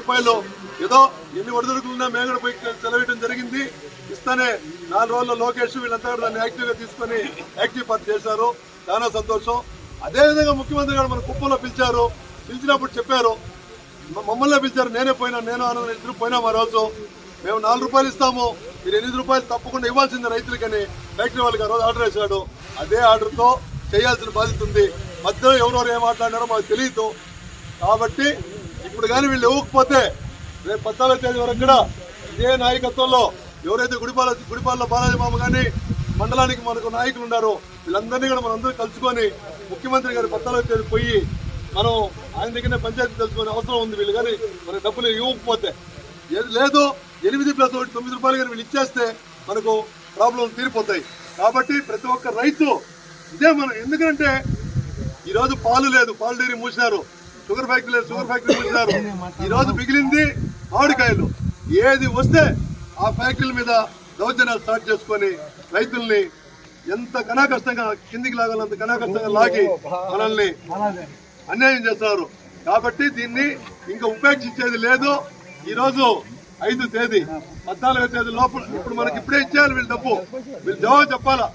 రూపాయలు ఏదో ఎన్ని ఒడిదుడుకులున్నా మేము కూడా పోయి సెలవేయడం జరిగింది. ఇస్తానే 4 రోజుల్లో లోకేష్ వీళ్ళంతా కూడా దాన్ని యాక్టివ్ గా తీసుకొని యాక్టివ్ పార్టీ చేశారు. చాలా సంతోషం. అదేవిధంగా ముఖ్యమంత్రి గారు మన కుప్పంలో పిలిచారు. పిలిచినప్పుడు చెప్పారు, మమ్మల్ని పిలిచారు. నేనే పోయినా, నేను ఆనందం ఇద్దరు పోయినాం. ఆ రోజు మేము 4 రూపాయలు ఇస్తాము, మీరు 8 రూపాయలు తప్పకుండా ఇవ్వాల్సిందే రైతులకని ఫ్యాక్టరీ వాళ్ళకి ఆ రోజు ఆర్డర్ వేశాడు. అదే ఆర్డర్తో చేయాల్సిన బాధ్యత ఉంది. మధ్యలో ఎవరెవరు ఏం మాట్లాడినారో మాకు తెలియదు. కాబట్టి ఇప్పుడు కానీ వీళ్ళు ఇవ్వకపోతే రేపు 14వ తేదీ వరకు కూడా ఇదే నాయకత్వంలో ఎవరైతే గుడిపాలలో బాలాజీ మామ కానీ మండలానికి మనకు నాయకులు ఉన్నారో వీళ్ళందరినీ కూడా మనందరూ కలుసుకొని ముఖ్యమంత్రి గారు 14వ తేదీ పోయి మనం ఆయన దగ్గర పంచాయతీ తెలుసుకునే అవసరం ఉంది. వీళ్ళు కానీ మనకు డబ్బులు ఇవ్వకపోతే లేదు 8+1 9 రూపాయలు కానీ వీళ్ళు ఇచ్చేస్తే మనకు ప్రాబ్లం తీరిపోతాయి. కాబట్టి ప్రతి ఒక్క రైతు ఇదే మనం, ఎందుకంటే ఈరోజు పాలు లేదు, పాలు డైరీ మూసినారు, షుగర్ ఫ్యాక్టరీ లేదు, షుగర్ ఫ్యాక్టరీ మూసినారు. ఈరోజు మిగిలింది మామిడికాయలు. ఏది వస్తే ఆ ఫ్యాక్టరీల మీద దౌర్జన్యాలు స్టార్ట్ చేసుకొని రైతుల్ని ఎంత కష్టంగా కిందికి లాగాలంత కష్టంగా లాగి మనల్ని అన్యాయం చేస్తున్నారు. కాబట్టి దీన్ని ఇంకా ఉపేక్షించేది లేదు. ఈరోజు 5వ తేదీ 14వ తేదీ లోపల ఇప్పుడు మనకి ఇప్పుడే ఇచ్చేయాలి వీళ్ళు డబ్బు, వీళ్ళు జవాబు చెప్పాలా.